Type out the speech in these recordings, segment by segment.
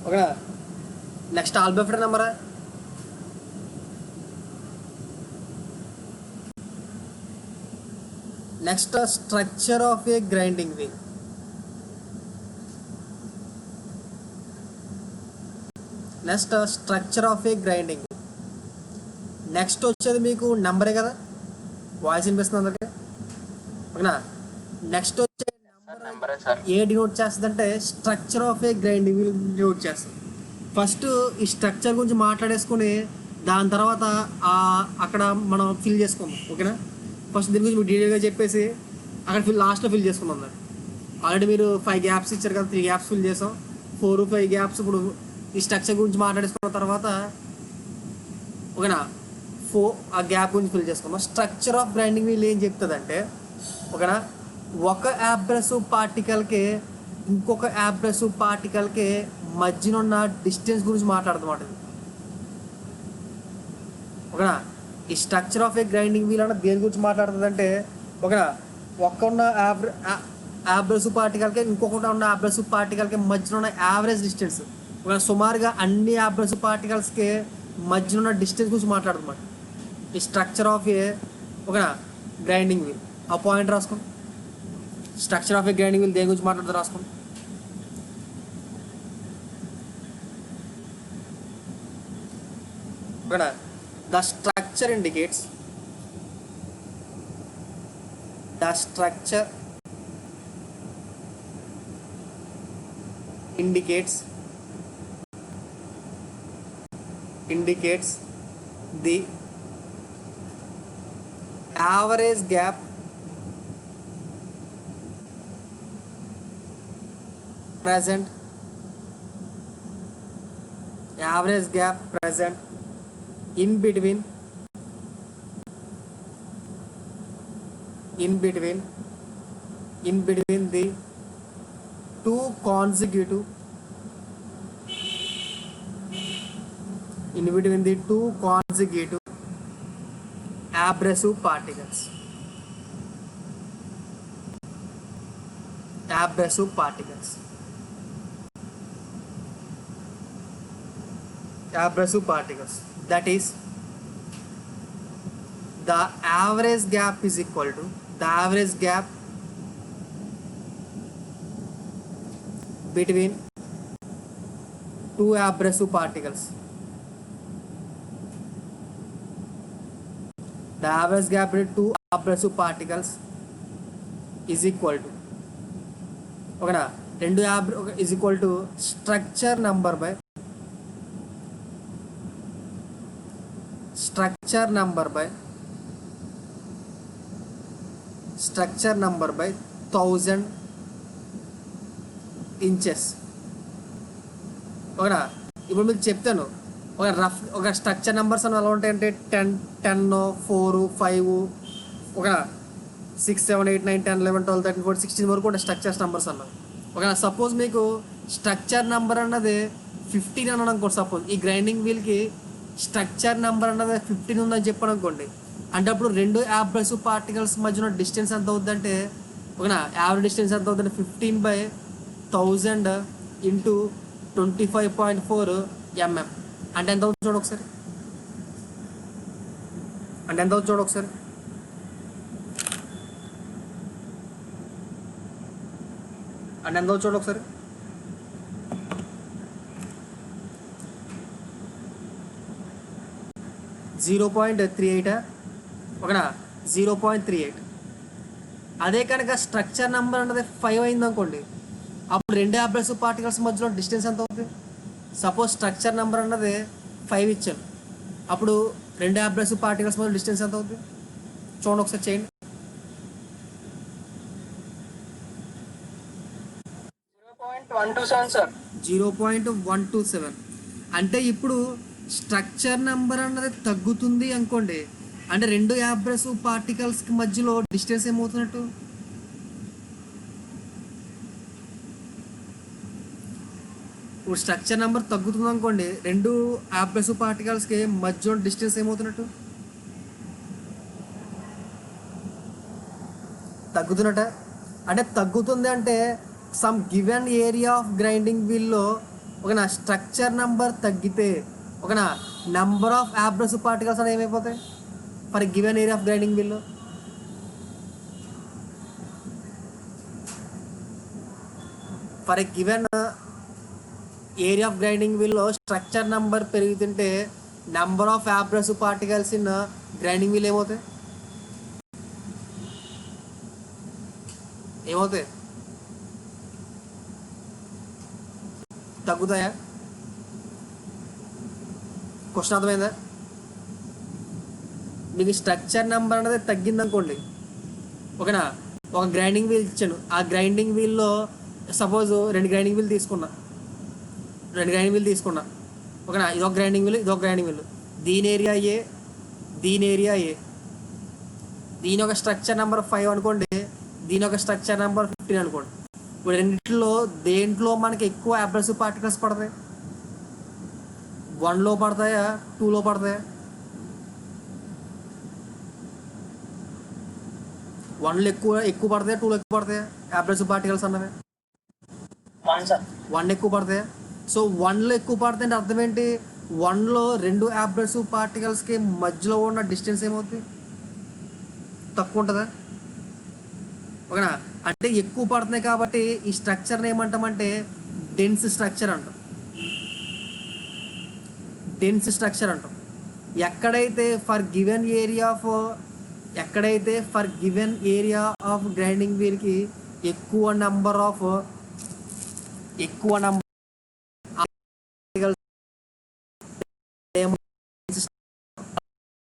ఓకేనా. నెక్స్ట్ ఆల్బఫ్రెడ్ నెంబరా, next structure of a grinding wheel. Next structure of a grinding. Next వచ్చేది మీకు నెంబరే కదా, వాయిస్ వినిపిస్తుంది అందరికి ఓకేనా. నెక్స్ట్ వచ్చే నెంబర్ ఏ డినోట్ చేస్తుంది అంటే structure of a grinding wheel denote చేస్తుంది. ఫస్ట్ ఈ స్ట్రక్చర్ గురించి మాట్లాడేసుకొని దాని తర్వాత అక్కడ మనం ఫిల్ చేసుకుందాం ఓకేనా. ఫస్ట్ దీని గురించి మీకు డీటెయిల్గా చెప్పేసి అక్కడ లాస్ట్లో ఫిల్ చేసుకుందాం. ఆల్రెడీ మీరు 5 గ్యాప్స్ ఇచ్చారు కదా, 3 గ్యాప్స్ ఫిల్ చేసాం, 4 5 గ్యాప్స్. ఇప్పుడు ఈ స్ట్రక్చర్ గురించి మాట్లాడేసుకున్న తర్వాత ఓకేనా ఆ గ్యాప్ గురించి ఫిల్ చేసుకుందాం. స్ట్రక్చర్ ఆఫ్ గ్రైండింగ్ వీల్ ఏం చెప్తుందంటే ఓకేనా, ఒక అబ్రెసివ్ పార్టికల్కి ఇంకొక అబ్రెసివ్ పార్టికల్కి మధ్యన ఉన్న డిస్టెన్స్ గురించి మాట్లాడుతున్నమాట ఓకేనా. ఈ structure of a grinding wheel అన్న దేని గురించి మాట్లాడుతుంది అంటే ఓకేనా, ఒక్క ఉన్న అబ్రెసివ్ పార్టికల్కి ఇంకొకటి ఉన్న అబ్రెసివ్ పార్టికల్కి మధ్యన ఉన్న యావరేజ్ డిస్టెన్స్ ఓకేనా. సుమారుగా అన్ని అబ్రెసివ్ పార్టికల్స్కి మధ్యన ఉన్న డిస్టెన్స్ గురించి మాట్లాడుతున్నమాట ఈ స్ట్రక్చర్ ఆఫ్ ఏ ఓకేనా గ్రైండింగ్ వీల్. ఆ పాయింట్ రాసుకోండి. Structure of a grinding wheel దేని గురించి మాట్లాడుతూ రాసుకోండి. ఓకేనా, the structure indicates indicates the average gap present in between the two consecutive abrasive particles. That is, the average gap is equal to between two abrasive particles. The average gap between two abrasive particles is equal to ఓకేనా, రెండు is equal to structure number by 1000 inches ఓకేనా. ఇప్పుడు మీకు చెప్తాను ఒక rough ఒక structure numbers అని ఎలా ఉంటాయంటే 10 4 5 ఒక 6 7 8 9 10 11 12 13 14 16 వరకు ఉంటాయి స్ట్రక్చర్స్ నెంబర్స్ అన్నది ఓకేనా. సపోజ్ మీకు స్ట్రక్చర్ నెంబర్ అన్నది 15 అని అనుకోండి. సపోజ్ ఈ గ్రైండింగ్ వీల్కి స్ట్రక్చర్ నెంబర్ అన్నది 15 ఉందని చెప్పాను అనుకోండి. అంటే అప్పుడు రెండు అబ్రెసివ్ పార్టికల్స్ మధ్యన డిస్టెన్స్ ఎంత అవుతుందంటే ఓకేనా, యావరేజ్ డిస్టెన్స్ ఎంత అవుతుందంటే 15/1000 ఇంటూ 25.4 mm. అంటే ఎంత అవుతుంది చూడ ఒకసారి. అంటే 0.38 ఓకేనా, 0.38. అదే కనుక స్ట్రక్చర్ నెంబర్ అన్నది 5 అయింది అనుకోండి, అప్పుడు రెండు అబ్రెసివ్ పార్టికల్స్ మధ్యలో డిస్టెన్స్ ఎంత అవుతుంది. సపోజ్ స్ట్రక్చర్ నెంబర్ అన్నది 5 ఇచ్చాను, అప్పుడు రెండు అబ్రెసివ్ పార్టికల్స్ మధ్య డిస్టెన్స్ ఎంత అవుతుంది చూడండి ఒకసారి చేయండి. 0.127. అంటే ఇప్పుడు స్ట్రక్చర్ నెంబర్ అన్నది తగ్గుతుంది అనుకోండి, అంటే రెండు అబ్రెసివ్ పార్టికల్స్కి మధ్యలో డిస్టెన్స్ ఏమవుతున్నట్టు. ఇప్పుడు స్ట్రక్చర్ నెంబర్ తగ్గుతుంది అనుకోండి, రెండు అబ్రెసివ్ పార్టికల్స్కి మధ్యలో డిస్టెన్స్ ఏమవుతున్నట్టు, తగ్గుతున్నట్ట. అంటే తగ్గుతుంది అంటే some given area of grinding వీల్లో ఓకేనా స్ట్రక్చర్ నెంబర్ తగ్గితే ఓకేనా నెంబర్ ఆఫ్ అబ్రసివ్ పార్టికల్స్ అనేవి ఏమైపోతాయి for given area of grinding wheel. For a given area of grinding వీల్లో స్ట్రక్చర్ నెంబర్ పెరుగుతుంటే number of abrasive particles in grinding wheel ఏమవుతాయి ఏమవుతాయి తగ్గుతాయా? క్వశ్చన్ అర్థమైందా? మీకు స్ట్రక్చర్ నెంబర్ అనేది తగ్గిందనుకోండి ఓకేనా, ఒక గ్రైండింగ్ వీల్ ఇచ్చాను, ఆ గ్రైండింగ్ వీల్లో సపోజ్ రెండు గ్రైండింగ్ వీల్ తీసుకున్నా ఓకేనా, ఇదొక గ్రైండింగ్ వీల్ ఇదొక గ్రైండింగ్ వీల్, దీని ఏరియా ఏ దీని ఏరియా ఏ, దీని ఒక స్ట్రక్చర్ నెంబర్ 5 అనుకోండి, దీని ఒక స్ట్రక్చర్ నెంబర్ 15 అనుకోండి. ఇప్పుడు రెండిట్లో దేంట్లో మనకి ఎక్కువ అబ్రసివ్ పార్టికల్స్ పడతాయి? 1లో పడతాయా 2లో పడతాయా? 1లో ఎక్కువ పడతాయా 2లో ఎక్కువ పడతాయా అబ్రసివ్ పార్టికల్స్ అన్నవి? 1 ఎక్కువ పడతాయా? సో 1లో ఎక్కువ పడతాయి అంటే అర్థం ఏంటి? 1లో రెండు అబ్రసివ్ పార్టికల్స్కి మధ్యలో ఉన్న డిస్టెన్స్ ఏమవుతుంది? తక్కువ ఉంటుందా? ఓకేనా, అంటే ఎక్కువ పడుతున్నాయి కాబట్టి ఈ స్ట్రక్చర్ని ఏమంటామంటే డెన్స్ స్ట్రక్చర్ అంటాం. ఎక్కడైతే for given area of grinding వీల్కి ఎక్కువ నంబర్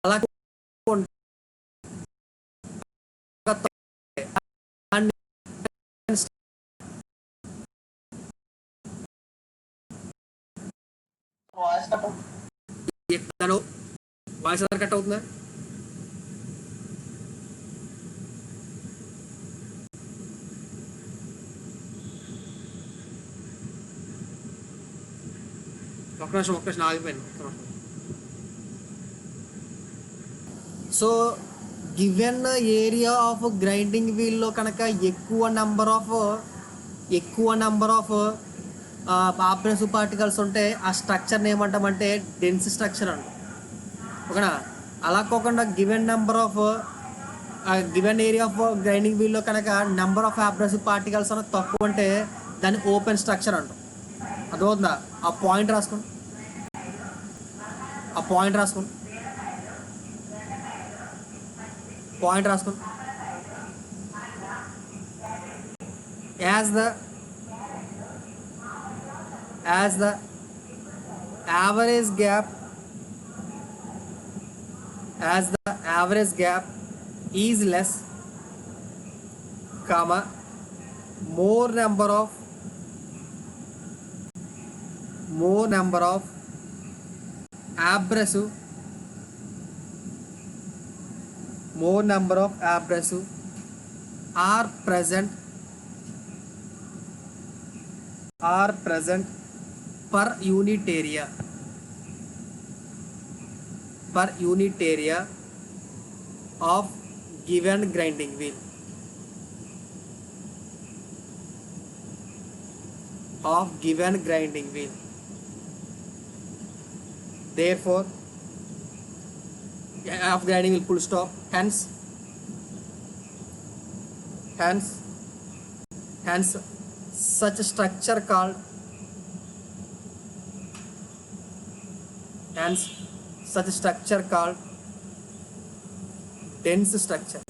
అలా వాయిస్ కట్ అవుతుందా? ఒక్క నిమిషం ఆగిపోయాను. So given area of grinding వీల్లో కనుక ఎక్కువ నంబర్ ఆఫ్ అబ్రసివ్ పార్టికల్స్ ఉంటే ఆ స్ట్రక్చర్ని ఏమంటామంటే డెన్స్ స్ట్రక్చర్ అంట. ఓకేనా, అలా కాకుండా గివెన్ ఏరియా ఆఫ్ గ్రైండింగ్ వీల్లో కనుక నెంబర్ ఆఫ్ అబ్రసివ్ పార్టికల్స్ అనేది తక్కువ ఉంటే దాన్ని ఓపెన్ స్ట్రక్చర్ అంటాం. అర్థమవుతుందా? ఆ పాయింట్ రాసుకోండి. As the average gap is less, comma, more number of abrasive are present per unit area of given grinding wheel. Therefore of grinding wheel full stop. Hence such structure called dense structure.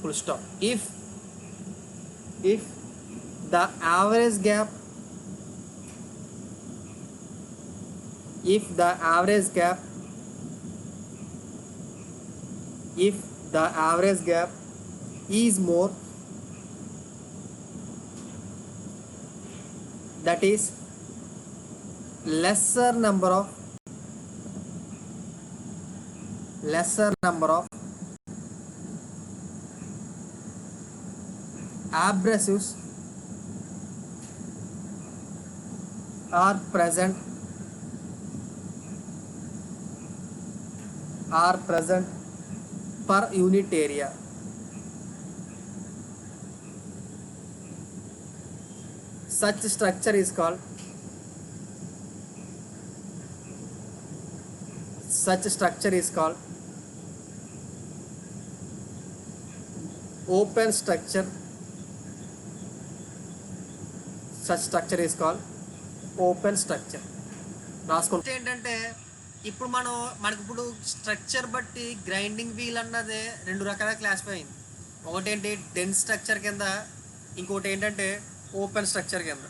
Full stop. If the average gap is more, that is lesser number of abrasives are present per unit area. Such structure is called open structure. Such structure is called open structure. రాసుకుంటే ఏంటంటే ఇప్పుడు మనకి ఇప్పుడు structure బట్టి grinding wheel అన్నది రెండు రకాల classify అయింది. ఒకటి ఏంటి డెన్స్ స్ట్రక్చర్ కింద, ఇంకోటి ఏంటంటే ఓపెన్ స్ట్రక్చర్ కింద.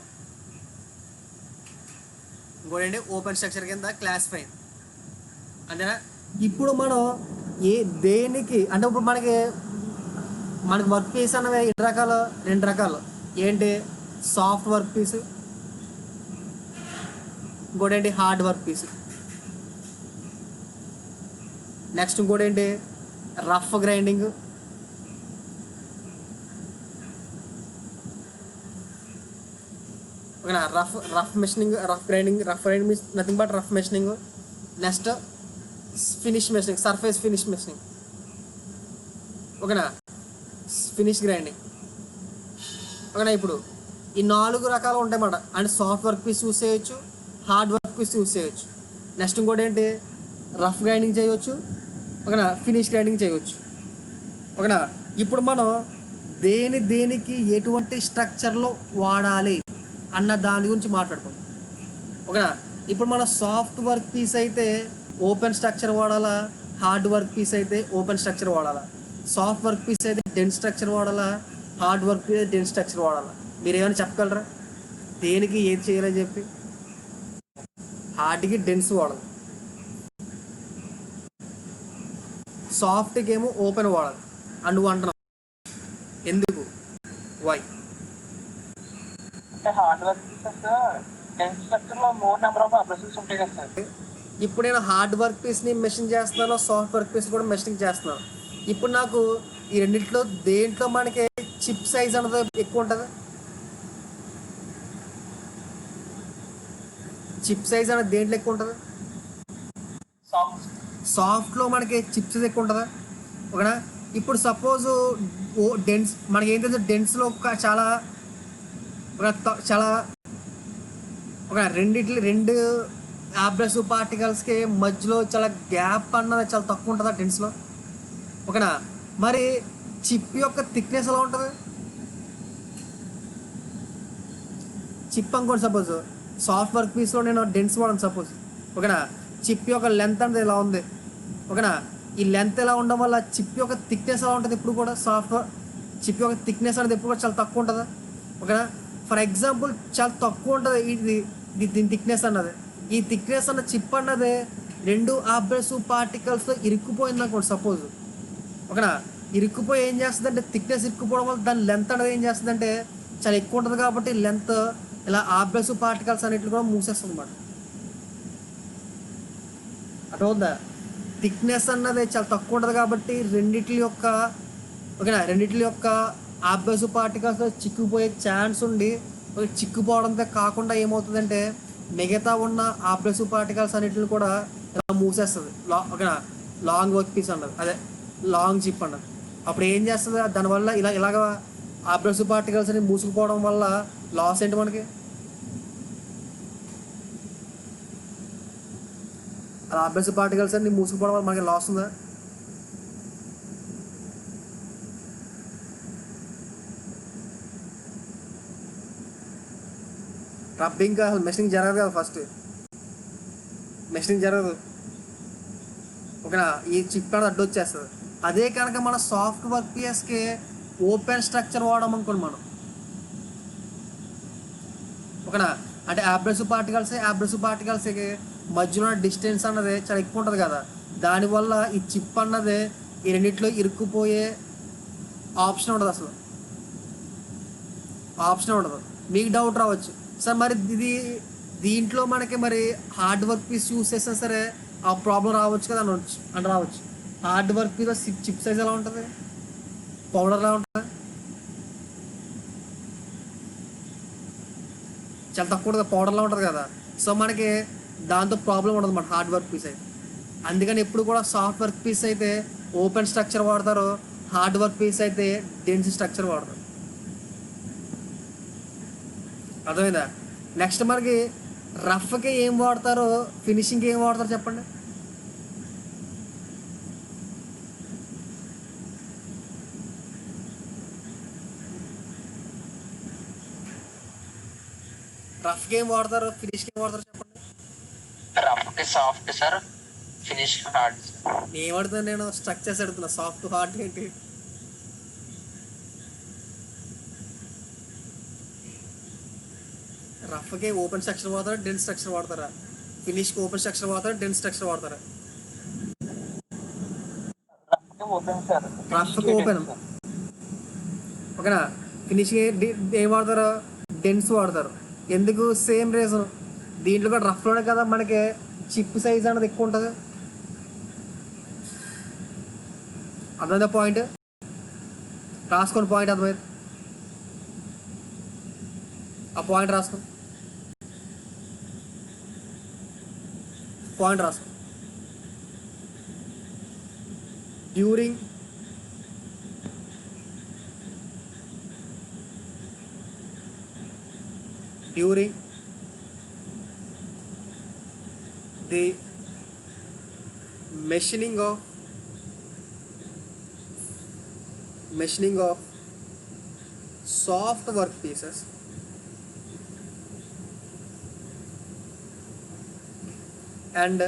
క్లాసిఫై అయింది అంతేనా. ఇప్పుడు మనం దేనికి అంటే ఇప్పుడు మనకి వర్క్ పీస్ అన్నవి రెండు రకాలు ఏంటి, సాఫ్ట్ వర్క్ పీస్, ఇంకోటి ఏంటి హార్డ్ వర్క్ పీస్, నెక్స్ట్ ఇంకోటి ఏంటి రఫ్ గ్రైండింగ్, ఓకేనా. Rough machining, rough grinding means nothing but rough machining. Next finish machining, surface finish machining, ఓకేనా. ఫినిష్ గ్రైండింగ్, ఓకేనా. ఇప్పుడు ఈ 4 రకాలు ఉంటాయన్నమాట. అంటే సాఫ్ట్ వర్క్ పీస్ యూస్ చేయొచ్చు, హార్డ్ వర్క్ పీస్ యూస్ చేయొచ్చు, నెక్స్ట్ ఇంకోటి ఏంటి రఫ్ గ్రైండింగ్ చేయవచ్చు, ఓకేనా. ఫినిష్ గ్రైండింగ్ చేయవచ్చు, ఓకేనా. ఇప్పుడు మనం దేనికి ఎటువంటి స్ట్రక్చర్లో వాడాలి అన్న దాని గురించి మాట్లాడుకుందాం, ఓకేనా. ఇప్పుడు మన సాఫ్ట్ వర్క్ పీస్ అయితే ఓపెన్ స్ట్రక్చర్ వాడాలా, హార్డ్ వర్క్ పీస్ అయితే ఓపెన్ స్ట్రక్చర్ వాడాలా, సాఫ్ట్ వర్క్ పీస్ అయితే డెన్స్ స్ట్రక్చర్ వాడాలా, హార్డ్ వర్క్ పీస్ అయితే డెన్స్ స్ట్రక్చర్ వాడాలా? మీరు ఏమైనా చెప్పగలరా దేనికి ఏది చేయాలని చెప్పి? హార్డ్కి డెన్స్ వాడదు, సాఫ్ట్కి ఏమో ఓపెన్ వాడదు అని నువ్వు అంటున్నావు. ఎందుకు, వై? ఇప్పుడు నేను హార్డ్ వర్క్ పీస్ని మెషిన్ చేస్తున్నాను, సాఫ్ట్ వర్క్ పీస్ కూడా మెషినింగ్ చేస్తున్నాను. ఇప్పుడు నాకు ఈ రెండింటిలో దేంట్లో మనకి చిప్ సైజ్ అన్నది ఎక్కువ ఉంటుంది? చిప్ సైజ్ అనేది దేంట్లో ఎక్కువ ఉంటుంది? సాఫ్ట్లో మనకి చిప్ సైజ్ ఎక్కువ ఉంటుందా, ఓకేనా. ఇప్పుడు సపోజ్ డెన్స్ మనకి ఏం తెలుసు, డెన్స్లో చాలా ఒక రెండు అబ్రెసివ్ పార్టికల్స్కి మధ్యలో చాలా గ్యాప్ అన్నది చాలా తక్కువ ఉంటుందా డెన్స్లో, ఓకేనా. మరి చిప్ యొక్క థిక్నెస్ ఎలా ఉంటుంది? చిప్ అనుకోండి, సపోజ్ సాఫ్ట్ వర్క్ పీస్లో నేను డెన్స్ వాడను సపోజ్, ఓకేనా. చిప్ యొక్క లెంత్ అనేది ఇలా ఉంది, ఓకేనా. ఈ లెంత్ ఎలా ఉండడం వల్ల చిప్ యొక్క థిక్నెస్ ఎలా ఉంటుంది? ఇప్పుడు కూడా చిప్ యొక్క థిక్నెస్ అనేది ఎప్పుడు కూడా చాలా తక్కువ ఉంటుందా, ఓకేనా. ఫర్ ఎగ్జాంపుల్ చాలా తక్కువ ఉంటుంది దీని థిక్నెస్ అన్నది. ఈ థిక్నెస్ అన్న చిప్ అన్నది రెండు అబ్రెసివ్ పార్టికల్స్తో ఇరుక్కుపోయింది అనుకోండి సపోజ్, ఓకేనా. ఇరుక్కుపోయి ఏం చేస్తుందంటే థిక్నెస్ ఇరుక్కుపోవడం వల్ల దాని లెంత్ అనేది ఏం చేస్తుందంటే చాలా ఎక్కువ ఉంటుంది. కాబట్టి లెంత్ ఇలా అబ్రెసివ్ పార్టికల్స్ అన్నిటిని కూడా మూసేస్తుంది అన్నమాట. అర్థమవుతుందా? థిక్నెస్ అన్నది చాలా తక్కువ ఉంటుంది కాబట్టి రెండిటి యొక్క అబ్రెసివ్ పార్టికల్స్ చిక్కుపోయే ఛాన్స్ ఉండి, చిక్కుపోవడంతో కాకుండా ఏమవుతుందంటే మిగతా ఉన్న అబ్రెసివ్ పార్టికల్స్ అన్నిటిని కూడా ఇలా మూసేస్తుంది, ఓకేనా. లాంగ్ వర్క్ పీస్ అన్నది, అదే లాంగ్ చిప్ అన్నది. అప్పుడు ఏం చేస్తుంది, దానివల్ల ఇలాగ అబ్రెసివ్ పార్టికల్స్ అని మూసుకుపోవడం వల్ల లాస్ ఏంటి మనకి? అలా అబ్రెసివ్ పార్టికల్స్ అన్ని మూసుకుపోవడం వల్ల మనకి లాస్ ఉందా? రబ్బింగ్ అసలు మెషినింగ్ జరగదు కదా, ఫస్ట్ మెషినింగ్ జరగదు, ఓకేనా. ఈ చిప్ అనేది అడ్డు వచ్చేస్తుంది. అదే కనుక మన సాఫ్ట్ వర్క్ పీఎస్కి ఓపెన్ స్ట్రక్చర్ వాడమనుకోండి మనం, ఓకేనా. అంటే అబ్రెసివ్ పార్టికల్స్కి మధ్యలో డిస్టెన్స్ అన్నది చాలా ఎక్కువ ఉంటుంది కదా, దానివల్ల ఈ చిప్ అన్నది ఈ రెండిట్లో ఇరుక్కుపోయే ఆప్షన్ ఉండదు, అసలు ఆప్షన్ ఉండదు. మీకు డౌట్ రావచ్చు, సార్ మరి దీంట్లో మనకి మరి హార్డ్ వర్క్ పీస్ యూస్ చేసినా సరే ఆ ప్రాబ్లం రావచ్చు కదా అని రావచ్చు. Hard work piece chip size ఎలా ఉంటుంది, పౌడర్ ఎలా ఉంటుంది, చాలా తక్కువ ఉంటుంది, పౌడర్లా ఉంటుంది కదా. సో మనకి దాంతో ప్రాబ్లం ఉండదు మన హార్డ్ వర్క్ పీస్ అయితే. అందుకని ఎప్పుడు కూడా సాఫ్ట్ వర్క్ పీస్ అయితే ఓపెన్ స్ట్రక్చర్ వాడతారు, హార్డ్ వర్క్ పీస్ అయితే డెన్స్ స్ట్రక్చర్ వాడతారు. అర్థమైందా? నెక్స్ట్ మనకి రఫ్కి ఏం వాడతారో ఫినిషింగ్కి ఏం వాడతారు చెప్పండి. రఫ్కి ఏం వాడతారు, ఫినిష్కి ఏం వాడతారు చెప్పండి. రఫ్ కి సాఫ్ట్ సార్, ఫినిష్ హార్డ్. ఏం అడుగుతాను నేను, స్ట్రక్చర్స్ అడుగుతున్నా. సాఫ్ట్ హార్డ్ ఏంటి? రఫ్కి ఓపెన్ స్ట్రక్చర్ వాడతారా, డెన్స్ స్ట్రక్చర్ వాడతారా? ఫినిష్కి ఓపెన్ స్ట్రక్చర్ వాడతారా, డెన్స్ స్ట్రక్చర్ వాడతారా? ఓపెన్ సార్, రఫ్కి ఓపెన్, ఓకేనా. ఫినిష్కి ఏం వాడతారు, డెన్స్ వాడతారు. ఎందుకు? Same reason. దీంట్లో కూడా రఫ్లోనే కదా మనకి చిప్ సైజ్ అనేది ఎక్కువ ఉంటుంది. అర్థమైందా పాయింట్? రాసుకోండి పాయింట్, అర్థమైంది. ఆ పాయింట్ రాసుకో, పాయింట్ రాసుకో. During the machining of soft work pieces and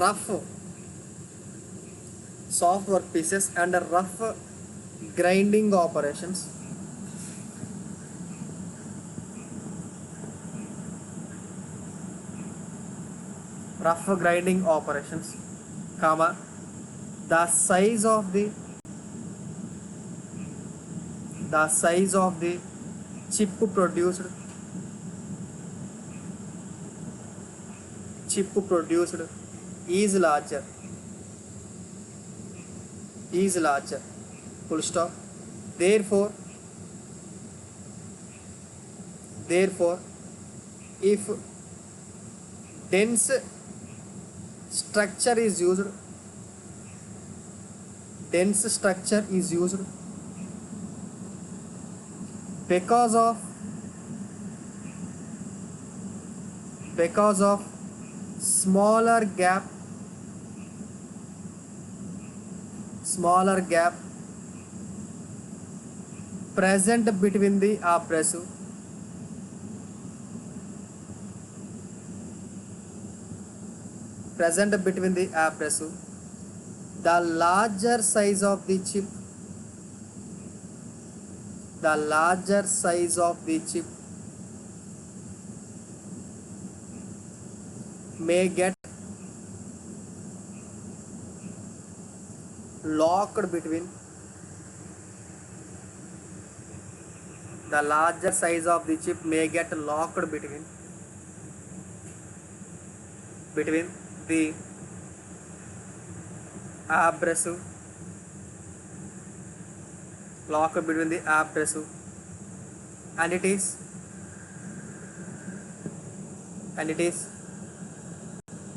rough soft work pieces and rough grinding operations comma the size of the chip produced is larger, full stop. Therefore if dense structure is used because of smaller gap present between the abrasive the larger size of the chip may get locked between the abrasive and it is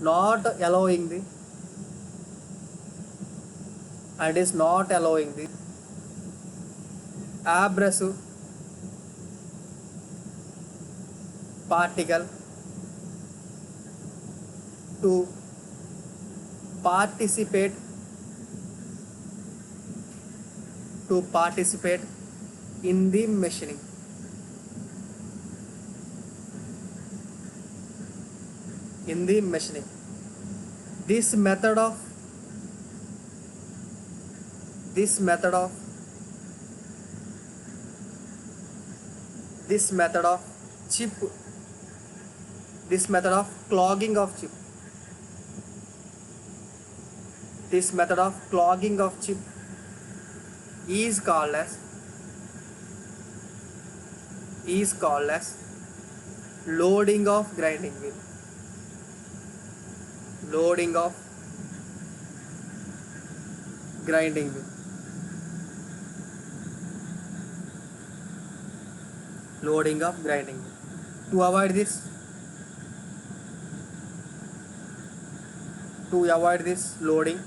not allowing the abrasive particle to participate in the machining. This method of clogging of chip is called as loading of grinding wheel. Loading of grinding wheel. To avoid this loading,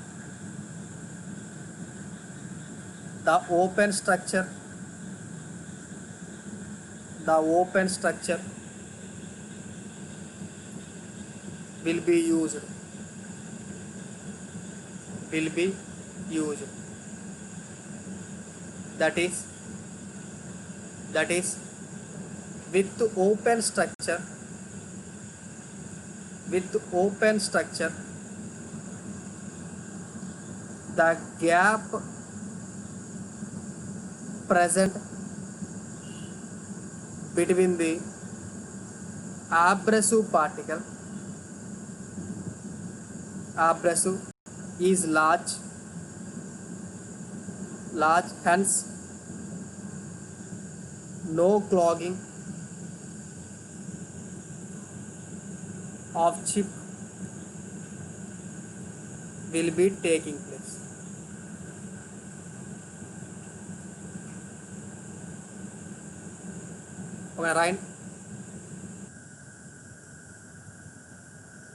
the open structure will be used that is with open structure the gap present between the abrasive particle is large, hence no clogging of chip will be taking place. Okay, right?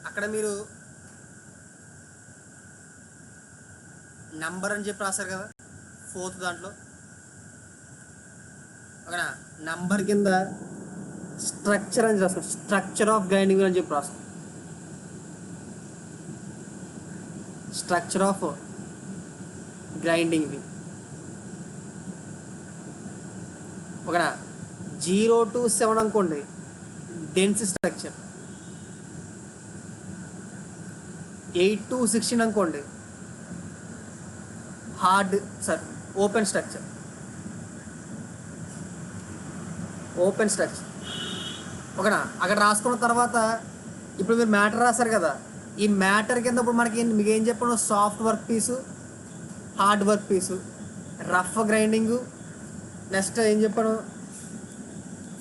అక్కడ మీరు number అని చెప్పి రాశారు కదా fourth దాంట్లో, ఓకేనా? Number కింద structure అని రాస్తాం, స్ట్రక్చర్ ఆఫ్ గ్రైండింగ్ అని చెప్పి రాస్తాం. స్ట్రక్చర్ ఆఫ్ గ్రైండింగ్, ఓకేనా? 0 to 7 అనుకోండి డెన్స్ స్ట్రక్చర్, 8 to 16 అనుకోండి ఓపెన్ స్ట్రక్చర్. ఓకేనా? అక్కడ రాసుకున్న తర్వాత ఇప్పుడు మీరు మ్యాటర్ రాశారు కదా, ఈ మ్యాటర్ కింద ఇప్పుడు మీకు ఏం చెప్పాను? సాఫ్ట్ వర్క్ పీసు, హార్డ్ వర్క్ పీసు, రఫ్ గ్రైండింగు, నెక్స్ట్ ఏం చెప్పాను?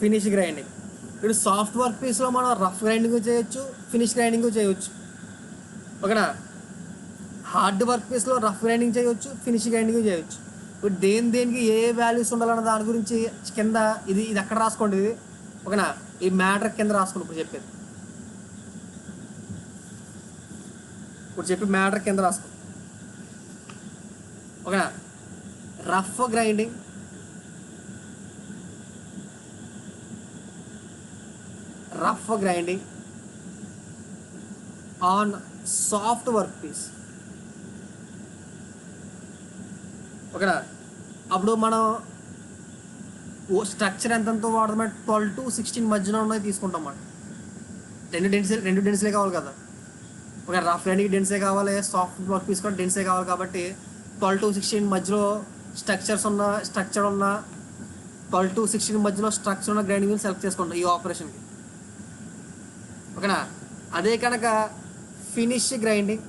Finish grinding. ఇప్పుడు సాఫ్ట్ వర్క్ పీస్లో మనం రఫ్ గ్రైండింగ్ చేయొచ్చు, ఫినిష్ గ్రైండింగ్ చేయొచ్చు, ఓకేనా? హార్డ్ వర్క్ పీస్లో రఫ్ గ్రైండింగ్ చేయొచ్చు, ఫినిష్ గ్రైండింగ్ చేయొచ్చు. ఇప్పుడు దేనికి ఏ వాల్యూస్ ఉండాలన్న దాని గురించి కింద ఇది ఎక్కడ రాసుకోండి, ఇది ఓకేనా? ఈ మ్యాటర్ కింద రాసుకోండి. ఇప్పుడు చెప్పి మ్యాటర్ కింద రాసుకో, ఓకేనా? Rough grinding, on soft work piece, ఓకేనా? అప్పుడు మనం స్ట్రక్చర్ ఎంతెంతో వాడదామంటే 12 to 16 మధ్యలో ఉన్నది తీసుకుంటాం మనం. రెండు డెన్స్లే కావాలి కదా, ఒక రఫ్ గ్రైండింగ్ డెన్సే కావాలి, సాఫ్ట్ వర్క్ పీస్ కూడా డెన్సే కావాలి. కాబట్టి 12 to 16 మధ్యలో స్ట్రక్చర్ ఉన్న 12 to 16 మధ్యలో స్ట్రక్చర్ ఉన్న గ్రైండింగ్ సెలెక్ట్ చేసుకుంటాం ఈ ఆపరేషన్కి, ఓకేనా? అదే కనుక finish grinding,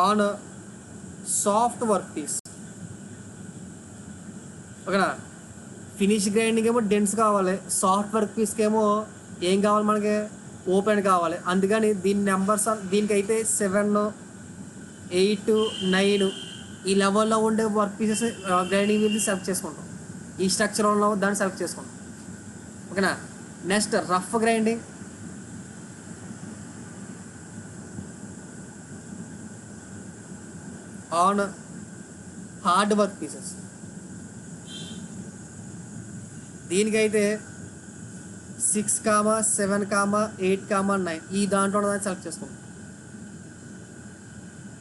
on soft work piece, ఓకేనా? ఫినిష్ గ్రైండింగ్ ఏమో డెన్స్ కావాలి, సాఫ్ట్ వర్క్ పీస్కి ఏమో ఏం కావాలి మనకి? ఓపెన్ కావాలి. అందుకని దీని నెంబర్స్ దీనికైతే 7, 8, 9 ఈ లెవెల్లో ఉండే work pieces grinding wheels select చేసుకుంటాం. ఈ స్ట్రక్చర్ ఉన్న దాన్ని సెలెక్ట్ చేసుకుంటాం, ఓకేనా? Next rough grinding, on hard work pieces. దీనికైతే 6, 7, 8, 9 ఈ దాంట్లో ఉన్నదాన్ని సెలెక్ట్ చేసుకుంటాం,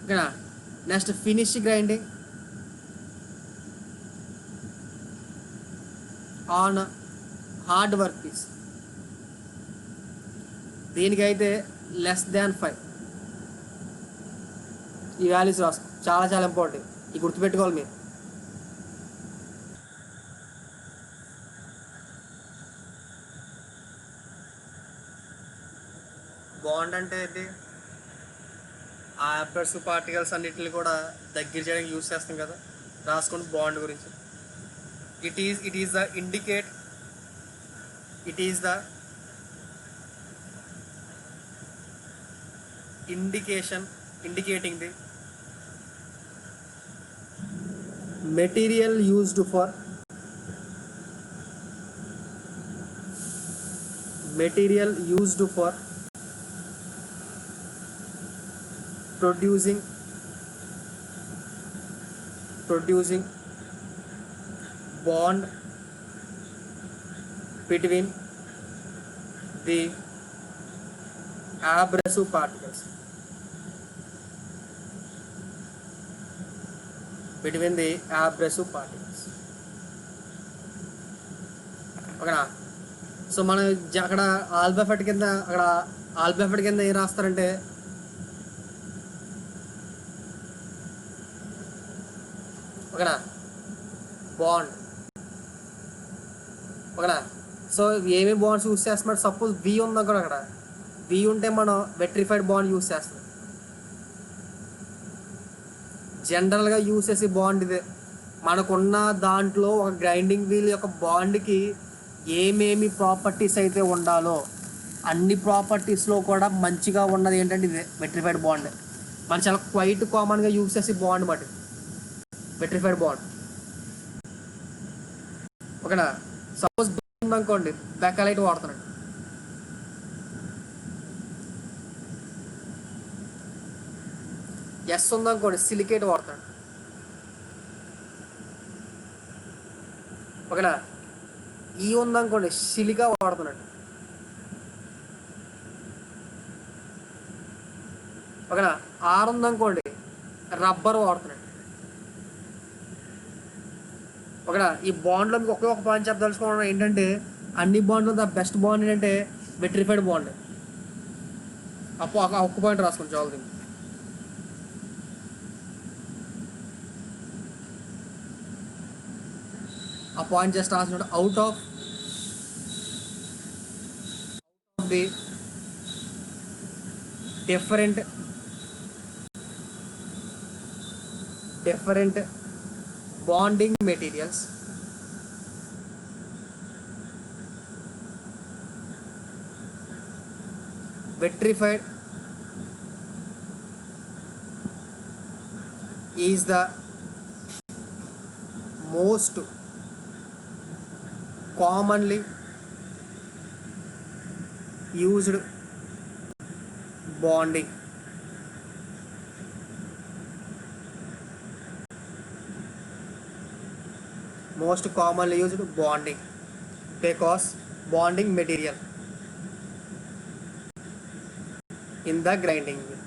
ఓకేనా? Next finish grinding, on hard work piece. దీనికైతే <5 ఈ వాల్యూస్ రాసుకో, చాలా ఇంపార్టెంట్, ఈ గుర్తుపెట్టుకోవాలి మీరు. బాండ్ అంటే ఏంటి? ఆ యాపర్స్ పార్టికల్స్ అన్నిటిని కూడా దగ్గర చేయడానికి యూస్ చేస్తాం కదా, రాసుకోండి బాండ్ గురించి. It is the indicating the material used for producing bond between the abrasive particles ఓకేనా. సో మనం అక్కడ ఆల్ఫాబెట్ కింద ఏం రాస్తారంటే ఓకేనా బాండ్ ఓకేనా. సో ఏమేమి బాండ్స్ యూస్ చేస్తున్నాడు, సపోజ్ వి ఉందా కూడా, అక్కడ వి ఉంటే మనం వెట్రిఫైడ్ బాండ్ యూస్ చేస్తాం. జనరల్గా యూస్ చేసే బాండ్ ఇదే. మనకున్న దాంట్లో ఒక గ్రైండింగ్ వీల్ యొక్క బాండ్కి ఏమేమి ప్రాపర్టీస్ అయితే ఉండాలో అన్ని ప్రాపర్టీస్లో కూడా మంచిగా ఉన్నది ఏంటంటే ఇదే వెట్రిఫైడ్ బాండ్. మనం చాలా క్వైట్ కామన్గా యూస్ చేసే బాండ్ మాట వెట్రిఫైడ్ బాండ్. ఓకేనా. సపోజ్ ఉందనుకోండి బెకాలైట్ వాడుతున్నాడు, ఎస్ ఉందనుకోండి సిలికేట్ వాడతాడు. ఓకేనా. ఈ ఉందనుకోండి సిలికా వాడుతున్నాడు. ఓకేనా. ఆర్ ఉందనుకోండి రబ్బర్ వాడుతున్నాడు. ఓకేనా. ఈ బాండ్లో మీకు ఒకే ఒక పాయింట్ చెప్పదలుచుకోవడం ఏంటంటే అన్ని బాండ్లో ద బెస్ట్ బాండ్ ఏంటంటే వెట్రిఫైడ్ బాండ్. ఒక్క పాయింట్ రాసుకోండి చాలు దీన్ని. ఆ పాయింట్ జస్ట్ రాసినట్టు out of the different bonding materials vitrified is the most commonly used bonding. Most commonly used bonding because bonding material in the grinding wheel.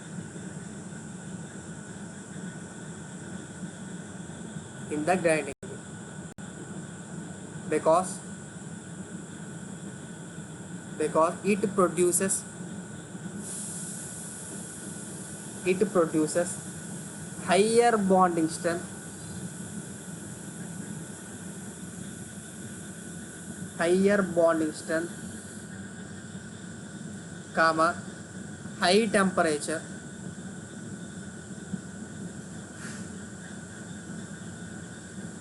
Because it produces higher bonding strength, comma, high temperature,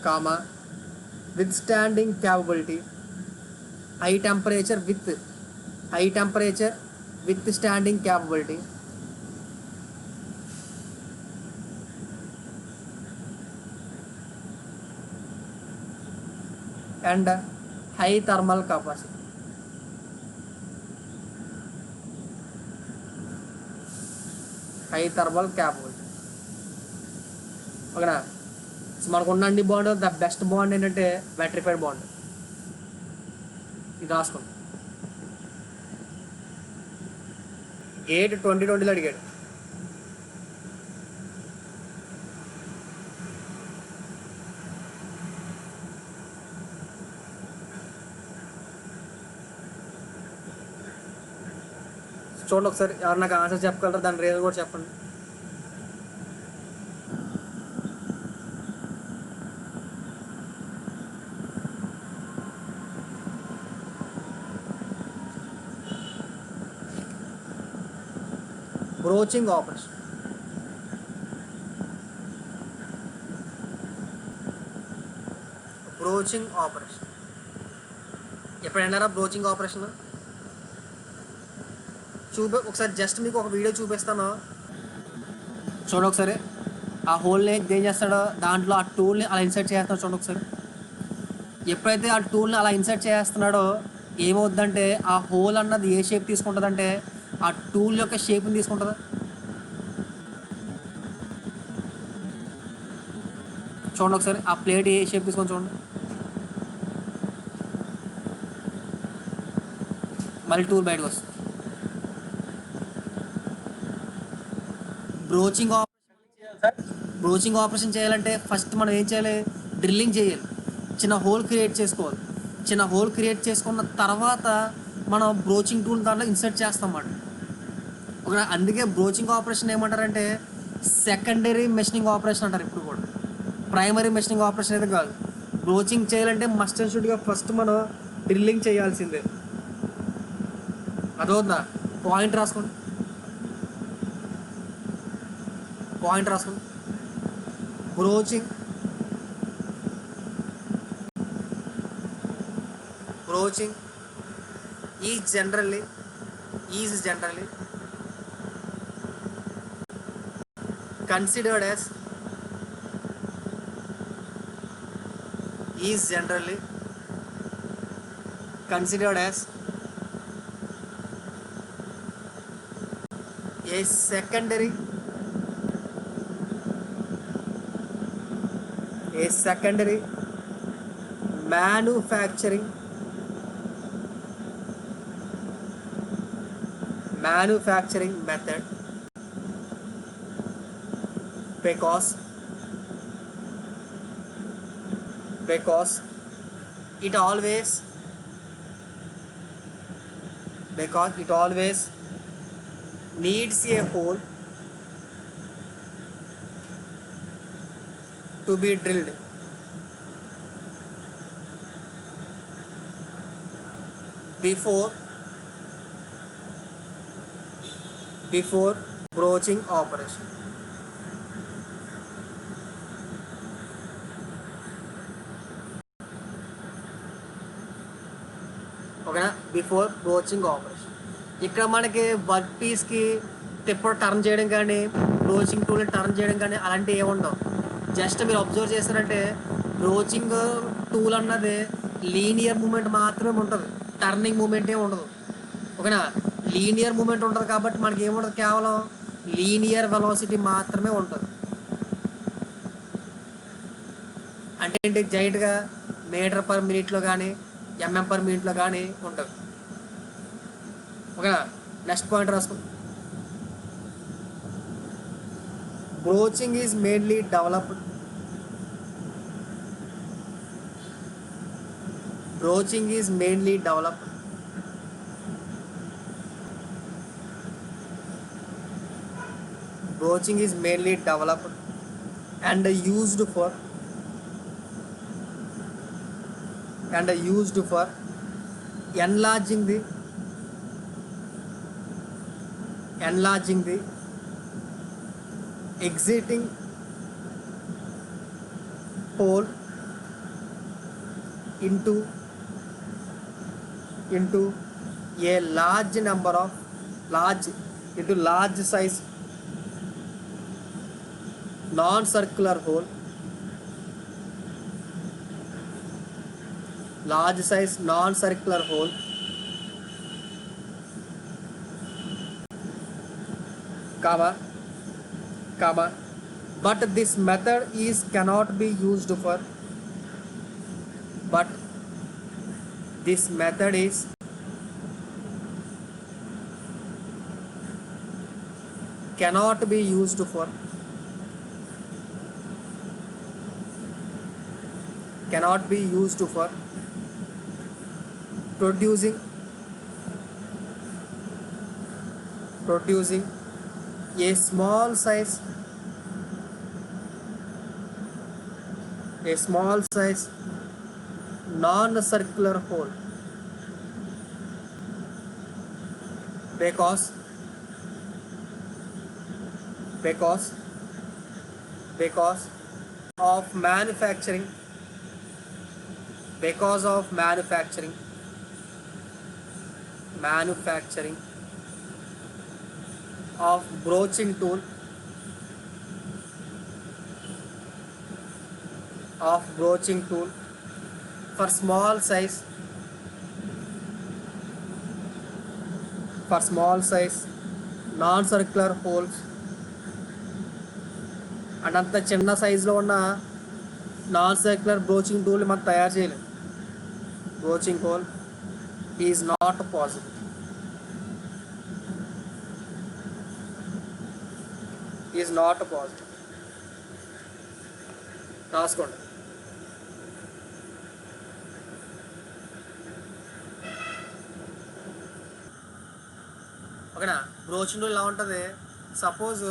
comma, withstanding capability, high temperature withstanding capability, and high thermal capacity. ఓకేనా. So మనకు ఉన్న అన్ని bond the best bond ఏంటంటే vitrified bond. ఇది రాసుకోండి. 8/2020 అడిగాడు. చూడండి ఒకసారి, ఎవరు నాకు ఆన్సర్ చెప్పగలరా, దాని రీజన్ కూడా చెప్పండి. బ్రోచింగ్ ఆపరేషన్. ఎప్పుడైనా బ్రోచింగ్ ఆపరేషన్ ఒకసారి జస్ట్ మీకు ఒక వీడియో చూపిస్తాను చూడండి ఒకసారి. ఆ హోల్ని ఏం చేస్తాడో దాంట్లో ఆ టూల్ని అలా ఇన్సర్ట్ చేస్తాడు చూడండి ఒకసారి. ఎప్పుడైతే ఆ టూల్ని అలా ఇన్సర్ట్ చేస్తున్నాడో ఏమవుద్దంటే ఆ హోల్ అన్నది ఏ షేప్ తీసుకుంటుందంటే ఆ టూల్ యొక్క షేప్ని తీసుకుంటుంది. చూడండి ఒకసారి ఆ ప్లేట్ ఏ షేప్ తీసుకొని చూడండి. మళ్ళీ టూల్ బయటకు వస్తుంది. బ్రోచింగ్ బ్రోచింగ్ ఆపరేషన్ చేయాలంటే ఫస్ట్ మనం ఏం చేయాలి? డ్రిల్లింగ్ చేయాలి, చిన్న హోల్ క్రియేట్ చేసుకోవాలి. చిన్న హోల్ క్రియేట్ చేసుకున్న తర్వాత మనం బ్రోచింగ్ టూల్ దాంట్లో ఇన్సర్ట్ చేస్తాం అన్నమాట. ఒక అందుకే బ్రోచింగ్ ఆపరేషన్ ఏమంటారంటే సెకండరీ మెషినింగ్ ఆపరేషన్ అంటారు ఇప్పుడు కూడా. ప్రైమరీ మెషినింగ్ ఆపరేషన్ అయితే కాదు. బ్రోచింగ్ చేయాలంటే మస్ట్ అండ్ షుడ్గా ఫస్ట్ మనం డ్రిల్లింగ్ చేయాల్సిందే. అదవుతుందా? పాయింట్ రాసుకోండి, పాయింట్ రాసుకోండి. Broaching broaching is generally considered as is generally considered as a secondary manufacturing method because it always needs a hole to be drilled before broaching operation. ఓకేనా? Before broaching operation. ఇక్కడ మనకి work పీస్కి tipper turn చేయడం కానీ బ్రోచింగ్ టూల్ని turn చేయడం కానీ అలాంటివి ఏముండవు. జస్ట్ మీరు అబ్జర్వ్ చేస్తారంటే బ్రోచింగ్ టూల్ అన్నది లీనియర్ మూమెంట్ మాత్రమే ఉంటుంది, టర్నింగ్ మూమెంట్ ఏమి ఉండదు. ఓకేనా? లీనియర్ మూమెంట్ ఉంటుంది కాబట్టి మనకి ఏముండదు, కేవలం లీనియర్ వెలాసిటీ మాత్రమే ఉంటుంది. అంటే ఏంటి? జైంట్గా మీటర్ పర్ మినిట్లో కానీ ఎంఎం పర్ మినిట్లో కానీ ఉంటుంది. ఓకేనా? నెక్స్ట్ పాయింట్ రాసుకో. Broaching is mainly developed and used for enlarging the exiting hole into a large size non-circular hole, comma, but this method cannot be used for producing a small size non-circular hole because of manufacturing of broaching tool for small size non-circular holes. And అంత చిన్న సైజులో ఉన్న non circular బ్రోచింగ్ tool మనం తయారు చేయలేం. Broaching hole is not possible. Is not possible. రాసుకోండి. ఓకేనా. బ్రోచింగ్ tool ఎలా ఉంటుంది, సపోజ్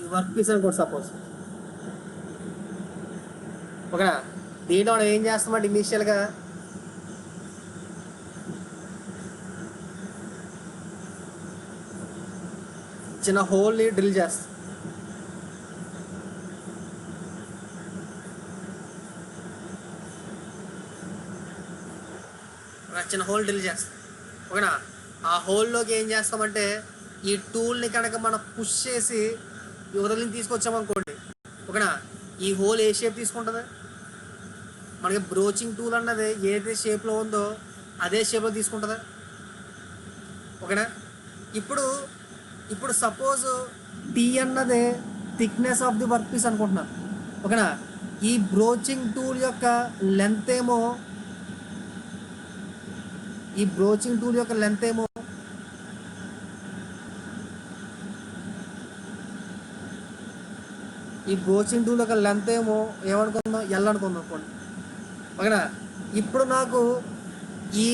ఈ వర్క్ పీస్ అనుకోండి సపోజ్. ఓకేనా. దీంట్లో మనం ఏం చేస్తామంటే ఇనీషియల్గా చిన్న హోల్ని డ్రిల్ చేస్తాం. చిన్న హోల్ డ్రిల్ చేస్తాం. ఓకేనా. ఆ హోల్లోకి ఏం చేస్తామంటే ఈ టూల్ని కనుక మనం పుష్ చేసి యువతలని తీసుకొచ్చామనుకోండి. ఓకేనా. ఈ హోల్ ఏ షేప్ తీసుకుంటుంది, మనకి బ్రోచింగ్ టూల్ అన్నది ఏదైతే షేప్లో ఉందో అదే షేప్లో తీసుకుంటుందా. ఓకేనా. ఇప్పుడు సపోజ్ టీ అన్నది thickness of the work piece అనుకుంటున్నాను. ఓకేనా. ఈ బ్రోచింగ్ టూల్ యొక్క లెంత్ ఏమో ఈ బ్రోచింగ్ టూల్ యొక్క లెంత్ ఏమో ఏమనుకుందాం, ఎల్ అనుకుందాం అనుకోండి. ఓకేనా. ఇప్పుడు నాకు ఈ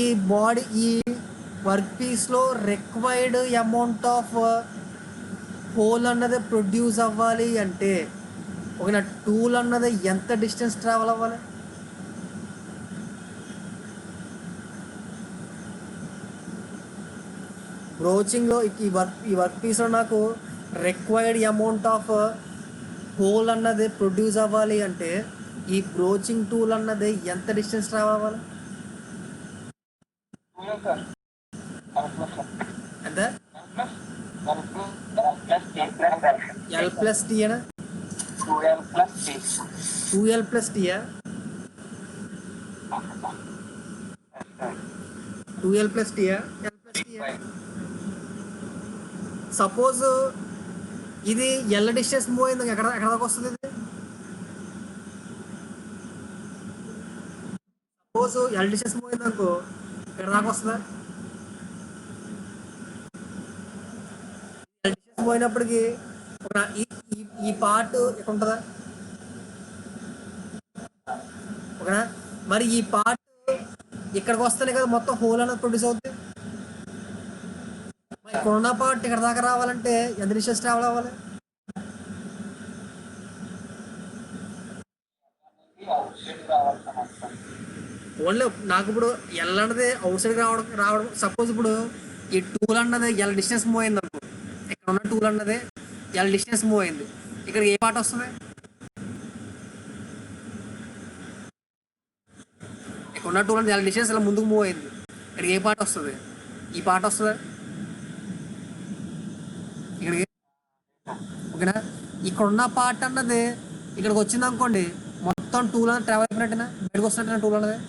వర్క్ పీస్లో రిక్వైర్డ్ అమౌంట్ ఆఫ్ హోల్ అన్నది ప్రొడ్యూస్ అవ్వాలి అంటే ఓకేనా, టూల్ అన్నది ఎంత డిస్టెన్స్ ట్రావెల్ అవ్వాలి. బ్రోచింగ్లో ఈ వర్క్ పీస్లో నాకు రిక్వైర్డ్ అమౌంట్ ఆఫ్ హోల్ అన్నది ప్రొడ్యూస్ అవ్వాలి అంటే ఈ బ్రోచింగ్ టూల్ అన్నది ఎంత డిస్టెన్స్ ట్రావెల్ అవ్వాలి. ఎంత? ఎల్ ప్లస్ టీ అనా, 2L ప్లస్ టీయా, 2L ప్లస్ టీయా, ఎల్ ప్లస్ టీయా. సపోజ్ ఇది ఎల్ డిస్టెన్స్ మూవ్ అయింది, ఎక్కడ దాకా వస్తుంది ఇది. సపోజ్ ఎల్ డిస్టెన్స్ మూవ్ అయింది అనుకో, ఎక్కడ దాకా వస్తుందా. ఎల్ డిస్టెన్స్ మూవ్ అయినప్పటికీ ఈ పార్ట్ ఇక్కడ ఉంటుందా. ఓకేనా. మరి ఈ పార్ట్ ఇక్కడికి వస్తేనే కదా మొత్తం హోల్ అనేది ప్రొడ్యూస్ అవుతుంది. ఇక్కడ ఉన్న పార్ట్ ఇక్కడ దాకా రావాలంటే ఎంత డిస్టెన్స్ ట్రావెల్ అవ్వాలి. ఓన్లీ నాకు ఇప్పుడు ఎల్ అన్నది అవుట్ సైడ్ రావడం సపోజ్ ఇప్పుడు ఈ టూల్ అన్నది ఎల్ డిస్టెన్స్ మూవ్ అయింది అనుకో, ఇక్కడ ఉన్న టూల్ అన్నది ఎల్ డిస్టెన్స్ మూవ్ అయింది, ఇక్కడ ఏ పార్ట్ వస్తుంది. ఇక్కడ ఉన్న టూల్ అన్నది ఎల్ డిస్టెన్స్ ఇలా ముందుకు మూవ్ అయింది, ఇక్కడ ఏ పార్ట్ వస్తుంది, ఈ పార్ట్ వస్తుందా ఇక్కడికి. ఓకేనా. ఇక్కడ ఉన్న పార్ట్ అన్నది ఇక్కడికి వచ్చింది అనుకోండి, మొత్తం టూల్ అన్నది ట్రావెల్ అయిపోయినట్టేనా, బయటకు వస్తున్నట్టేనా టూల్ అన్నది.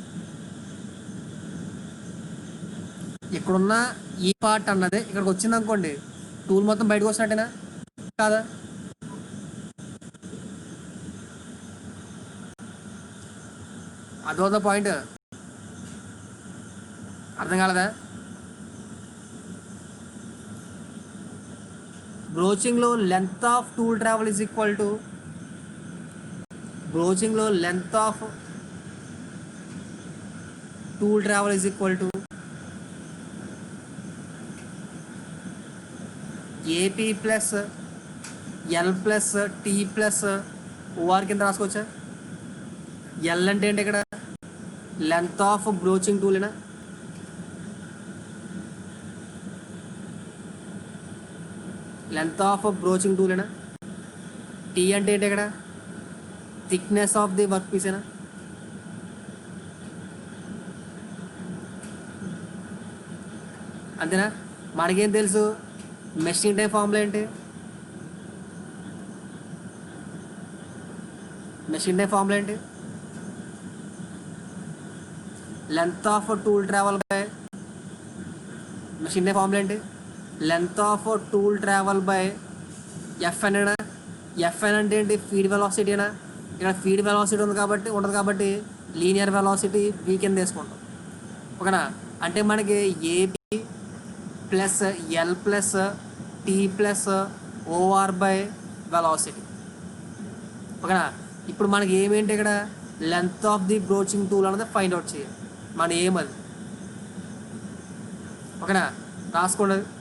ఇక్కడున్న ఈ పార్ట్ అన్నది ఇక్కడికి వచ్చింది అనుకోండి, టూల్ మొత్తం బయటకు వస్తున్నట్టేనా కాదా. అదో పాయింట్ అర్థం కాలేదా. బ్రోచింగ్లో length of tool travel is equal to AP plus L plus T plus OR కింద రాసుకోవచ్చా. ఎల్ అంటే ఏంటి, ఇక్కడ లెంత్ ఆఫ్ బ్రోచింగ్ టూలేనా. టీ అంటే ఏంటి, ఇక్కడ థిక్నెస్ ఆఫ్ ది వర్క్ పీసేనా. అంతేనా. మనకేం తెలుసు మెషింగ్ టైం ఫార్ములా ఏంటి, length of tool travel by machine time formula ఏంటి, length of tool travel by FN అయినా, ఎఫ్ఎన్ అంటే ఏంటి, ఫీడ్ వెలాసిటీ అయినా. ఇక్కడ ఫీడ్ వెలాసిటీ ఉంటుంది కాబట్టి లీనియర్ వెలాసిటీ v కింద తీసుకుంటాం. ఓకేనా. అంటే మనకి AB plus L plus T plus OR by velocity. ఓకేనా. ఇప్పుడు మనకి ఏమేంటి, ఇక్కడ length of the broaching tool అనేది ఫైండ్ అవుట్ చేయాలి. మన ఏమది. ఓకేనా, రాసుకోండి.